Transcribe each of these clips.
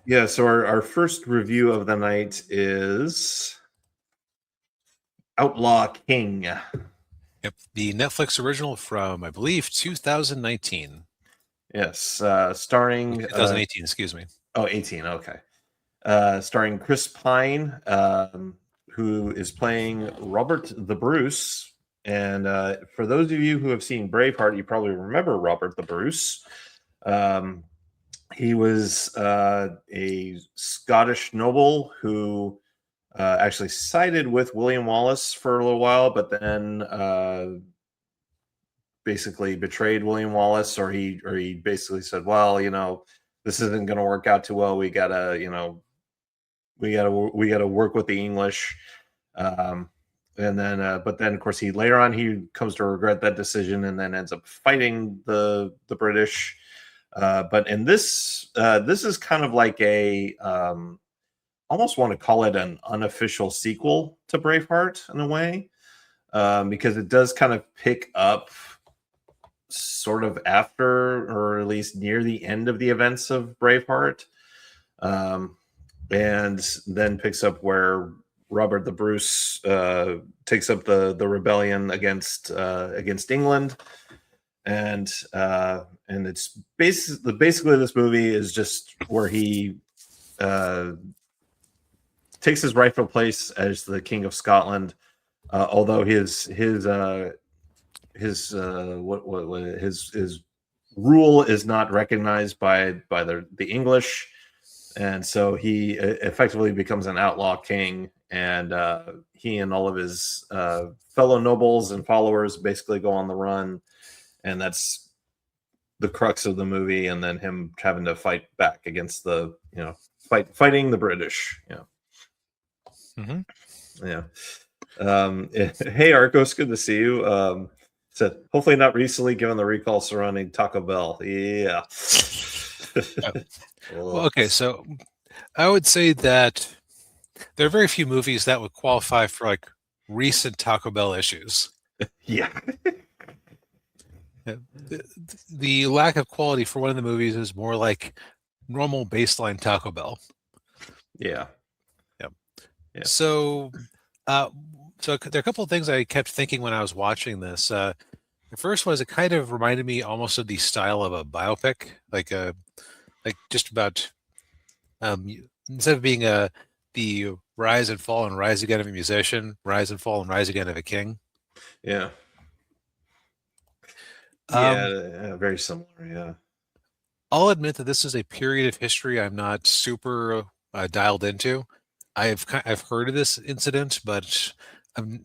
Yeah, so our first review of the night is Outlaw King. Yep, the Netflix original from, I believe, 2019. Yes, starring 2018, excuse me. 18, okay. Starring Chris Pine, who is playing Robert the Bruce. And for those of you who have seen Braveheart, you probably remember Robert the Bruce. He was a Scottish noble who actually sided with William Wallace for a little while, but then basically betrayed William Wallace, or he basically said, "Well, this isn't going to work out too well. We gotta, we gotta work with the English." And then, but then, of course, he later on he comes to regret that decision, and then ends up fighting the British. But in this is kind of like a almost want to call it an unofficial sequel to Braveheart in a way, because it does kind of pick up sort of after, or at least near the end of the events of Braveheart, and then picks up where Robert the Bruce takes up the rebellion against England, and it's basically this movie is just where he takes his rightful place as the King of Scotland, although his rule is not recognized by the English, and so he effectively becomes an outlaw king, and he and all of his fellow nobles and followers basically go on the run, and that's the crux of the movie, and then him having to fight back against the fighting the British. Mm-hmm. Yeah. Hey, Arcos, good to see you. So hopefully not recently, given the recall surrounding Taco Bell. Yeah. Well, okay, so I would say that there are very few movies that would qualify for like recent Taco Bell issues. Yeah. The lack of quality for one of the movies is more like normal baseline Taco Bell. Yeah. Yeah. So, there are a couple of things I kept thinking when I was watching this. The first was it kind of reminded me almost of the style of a biopic, like just about instead of being the rise and fall and rise again of a musician, rise and fall and rise again of a king. Yeah. Um, Very similar. Yeah. I'll admit that this is a period of history I'm not super dialed into. I've heard of this incident, but I'm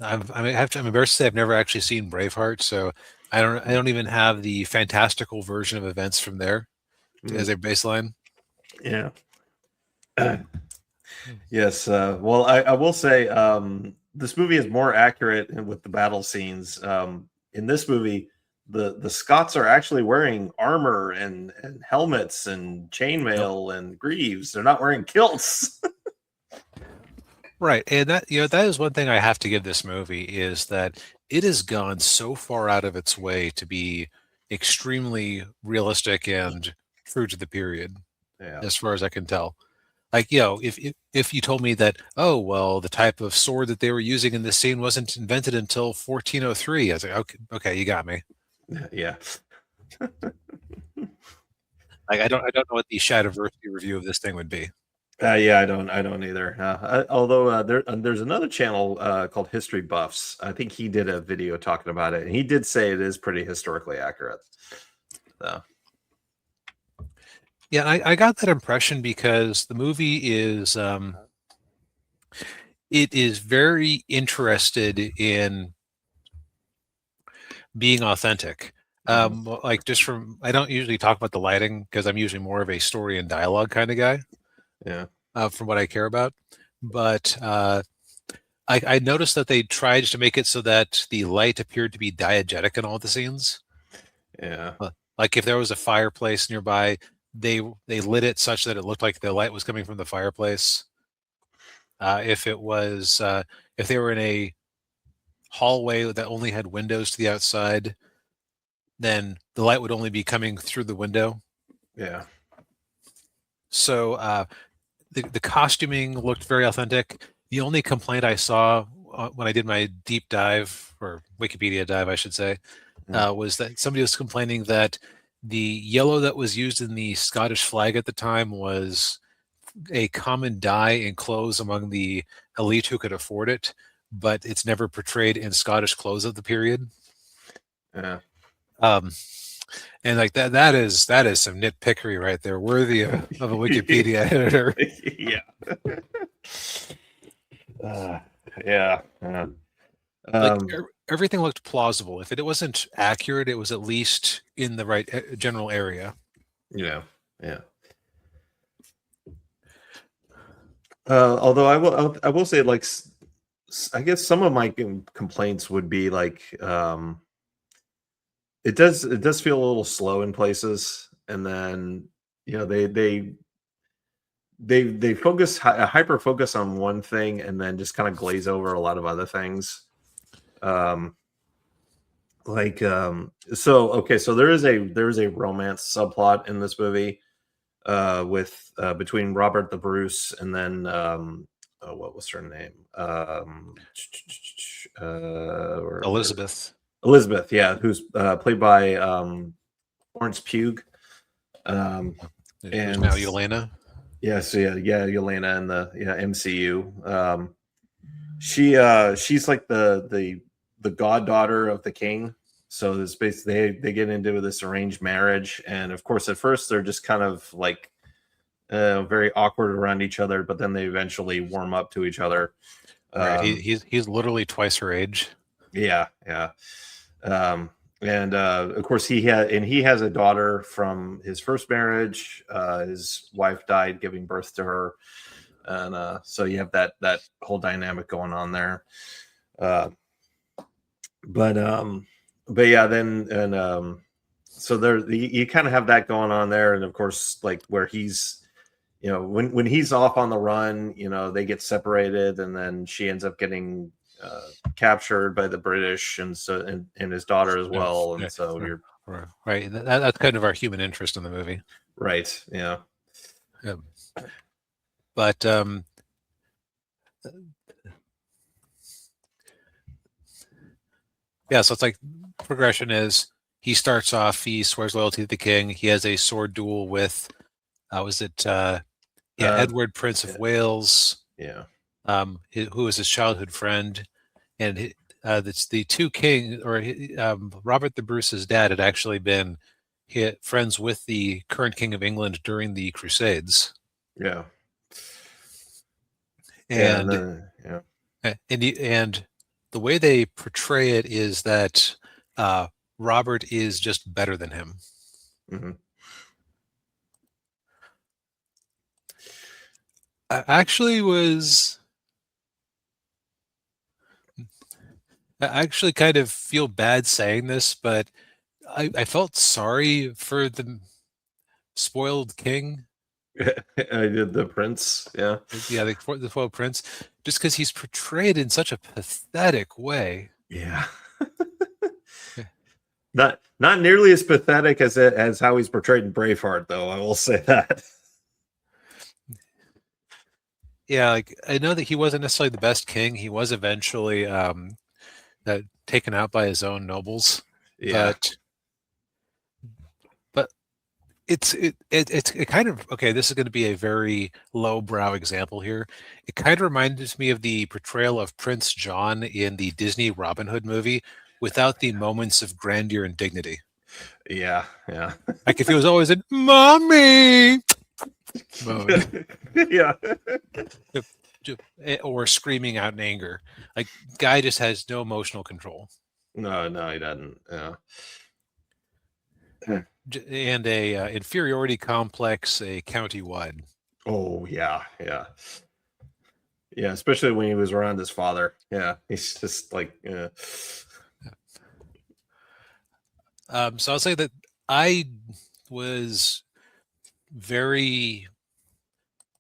I'm embarrassed to say I've never actually seen Braveheart, so I don't even have the fantastical version of events from there as a baseline. Yeah. Yes. Well, I will say this movie is more accurate with the battle scenes. In this movie, the Scots are actually wearing armor and helmets and chainmail and greaves. They're not wearing kilts. Right, and that that is one thing I have to give this movie is that it has gone so far out of its way to be extremely realistic and true to the period, Yeah. as far as I can tell. Like, if you told me that, oh, well, the type of sword that they were using in this scene wasn't invented until 1403, I was like, okay, you got me. Yeah. Like, I don't know what the Shadiversity review of this thing would be. Yeah, I don't either. Although there's another channel called History Buffs. I think he did a video talking about it, and he did say it is pretty historically accurate. So. Yeah, I got that impression because the movie is it is very interested in being authentic. Like just from I don't usually talk about the lighting because I'm usually more of a story and dialogue kind of guy. Yeah. From what I care about, but I noticed that they tried to make it so that the light appeared to be diegetic in all the scenes. Yeah. Like if there was a fireplace nearby, they lit it such that it looked like the light was coming from the fireplace. If it was if they were in a hallway that only had windows to the outside, then the light would only be coming through the window. Yeah. So the costuming looked very authentic. The only complaint I saw when I did my deep dive, or Wikipedia dive, I should say, was that somebody was complaining that the yellow that was used in the Scottish flag at the time was a common dye in clothes among the elite who could afford it, but it's never portrayed in Scottish clothes of the period. Yeah. Um, and like that is some nitpickery right there, worthy of a Wikipedia editor. Yeah. Yeah. Like everything looked plausible. If it wasn't accurate, it was at least in the right general area. Yeah. Yeah. Although I will say, like, I guess some of my complaints would be like, it does feel a little slow in places, and then they focus hyper focus on one thing and then just kind of glaze over a lot of other things. Um, so okay, so there is a romance subplot in this movie with between Robert the Bruce and then what was her name? Elizabeth. Elizabeth, yeah, who's played by Florence Pugh. Who's And now Yelena. yeah, so yeah, Yelena in the MCU. She's like the goddaughter of the king. So this basically they get into this arranged marriage, and of course at first they're just kind of like very awkward around each other, but then they eventually warm up to each other. Right. He's literally twice her age. Yeah, yeah. And of course he has a daughter from his first marriage. His wife died giving birth to her, and so you have that whole dynamic going on there. Uh, but yeah, then and so there you kind of have that going on there, and of course like where he's when he's off on the run, they get separated, and then she ends up getting captured by the British, and so and his daughter as well, and so you're right. That's kind of our human interest in the movie, right? Yeah. But yeah, so it's like progression is he starts off, he swears loyalty to the king. He has a sword duel with Edward, Prince of Wales. Yeah. Who was his childhood friend, and that's the two king or Robert the Bruce's dad had actually been friends with the current king of England during the Crusades. Yeah. And and the way they portray it is that Robert is just better than him. Mm-hmm. I actually kind of feel bad saying this, but I felt sorry for the spoiled king. I did the prince, yeah, the spoiled prince, just because he's portrayed in such a pathetic way. Yeah. Not nearly as pathetic as how he's portrayed in Braveheart, though. I will say that. Yeah, like I know that he wasn't necessarily the best king. He was eventually taken out by his own nobles. Yeah. But it's kind of okay. This is going to be a very lowbrow example here. It kind of reminds me of the portrayal of Prince John in the Disney Robin Hood movie, without the moments of grandeur and dignity. Yeah, yeah. Like if he was always in "mommy" mode, yeah, or screaming out in anger, like guy just has no emotional control. No, he doesn't. Yeah. And a inferiority complex, a county-wide. Oh yeah, especially when he was around his father. Yeah, he's just like so I'll say that I was very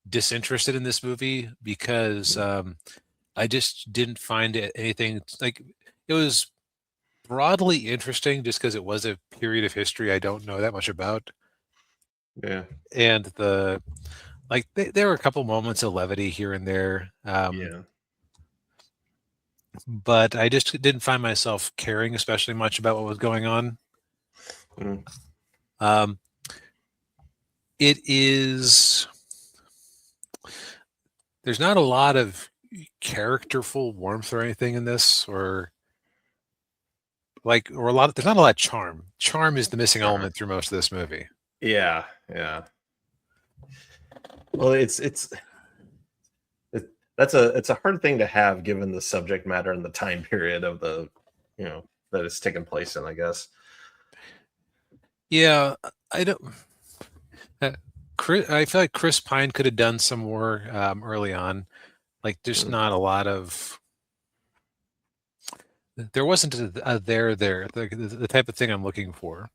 disinterested in this movie because I just didn't find anything like it was broadly interesting just because it was a period of history I don't know that much about. Yeah. and there were a couple moments of levity here and there. Yeah. But I just didn't find myself caring especially much about what was going on. Mm. Um, it is there's not a lot of characterful warmth or anything in this, or there's not a lot of charm. Charm is the missing Sure. element through most of this movie. Yeah. Yeah. Well, it's a hard thing to have given the subject matter and the time period of the that it's taken place in, I guess. Yeah, I don't. I feel like Chris Pine could have done some more early on. Like, there's not a lot of. There wasn't a there the type of thing I'm looking for.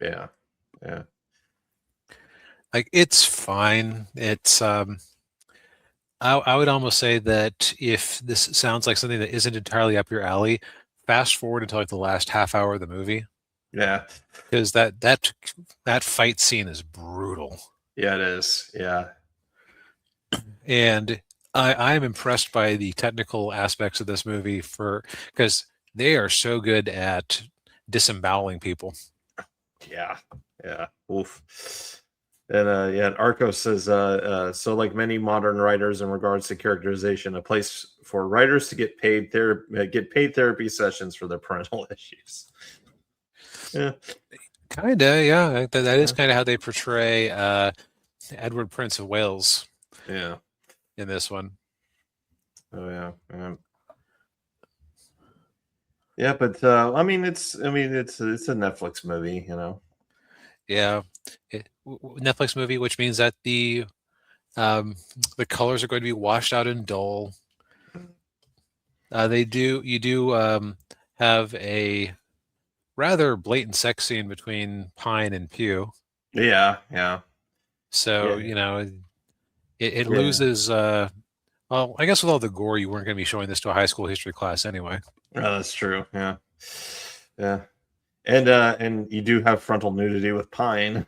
Yeah. Yeah. Like, it's fine. It's I would almost say that if this sounds like something that isn't entirely up your alley, fast forward until like the last half hour of the movie, Yeah. because that fight scene is brutal, Yeah, it is. Yeah. and I'm impressed by the technical aspects of this movie because they are so good at disemboweling people. Yeah. Yeah. Oof. And yeah, Arco says so like many modern writers in regards to characterization, a place for writers to get paid therapy sessions for their parental issues. Yeah. Kinda, yeah. That is kind of how they portray Edward Prince of Wales. Yeah. In this one. Oh yeah. Yeah, but I mean, it's a Netflix movie, you know. Yeah, Netflix movie, which means that the colors are going to be washed out and dull. You do have a rather blatant sex scene between Pine and Pugh. Yeah, yeah. So Yeah. It Yeah. loses. Well, I guess with all the gore, you weren't going to be showing this to a high school history class anyway. Oh, that's true. Yeah, yeah. And you do have frontal nudity with Pine.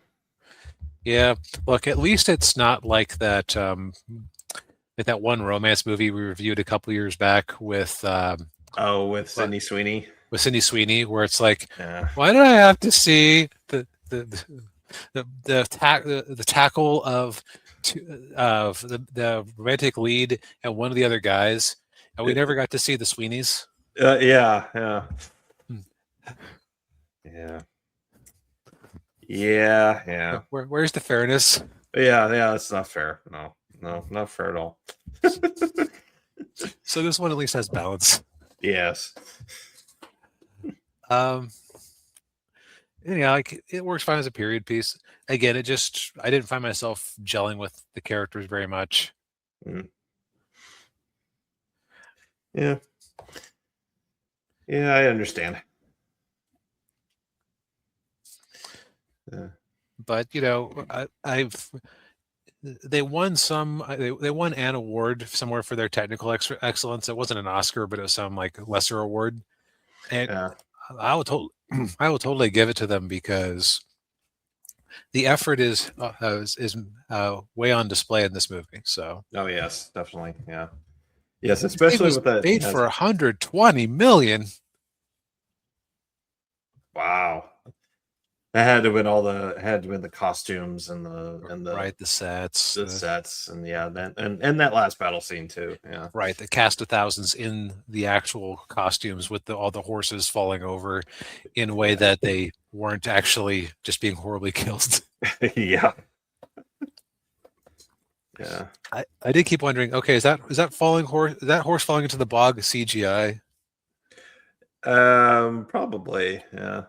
Yeah, look, at least it's not like that. Like that one romance movie we reviewed a couple years back with With Sydney Sweeney. With Sydney Sweeney, where it's like, Yeah. why do I have to see the tackle of the romantic lead and one of the other guys, and we never got to see the Sweeneys. Yeah, yeah, yeah, yeah. Where's the fairness? Yeah, that's not fair. No, not fair at all. So this one at least has balance. Yes. Yeah, like it works fine as a period piece. Again, I didn't find myself gelling with the characters very much. Mm. Yeah. Yeah, I understand. Yeah. But they won they won an award somewhere for their technical excellence. It wasn't an Oscar, but it was some like lesser award. And I will totally give it to them because the effort is way on display in this movie. So oh yes, definitely, yeah, yes, especially with that made for $120 million. Wow. That had to win the costumes and the right, the sets and yeah, and that last battle scene too. Yeah, right, the cast of thousands in the actual costumes with all the horses falling over in a way that they weren't actually just being horribly killed. Yeah. Yeah. I did keep wondering, okay, is that horse falling into the bog CGI? Probably, yeah.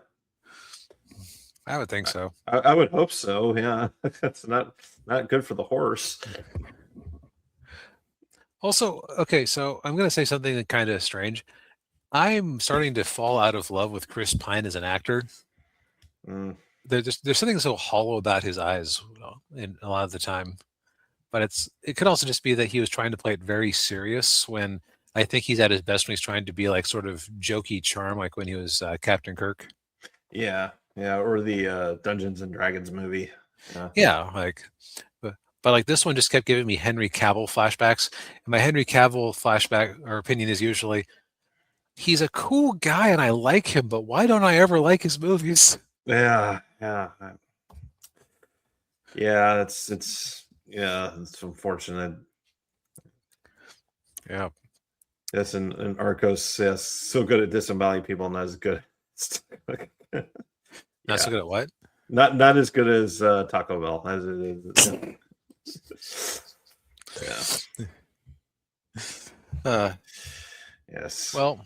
I would think so. I would hope so. Yeah, that's not good for the horse. Also, okay, so I'm going to say something kind of strange. I'm starting to fall out of love with Chris Pine as an actor. Mm. There's something so hollow about his eyes in a lot of the time, but it could also just be that he was trying to play it very serious when I think he's at his best when he's trying to be like sort of jokey charm, like when he was Captain Kirk. Yeah, or the Dungeons and Dragons movie. Yeah, like, but like this one just kept giving me Henry Cavill flashbacks. And my Henry Cavill flashback or opinion is usually, he's a cool guy and I like him, but why don't I ever like his movies? Yeah, it's unfortunate. Yeah. Yes, and Arcos, yes, so good at disemboweling people, not as good. Not so good at what? Not as good as Taco Bell as it is. Yeah. Uh, Yes. well,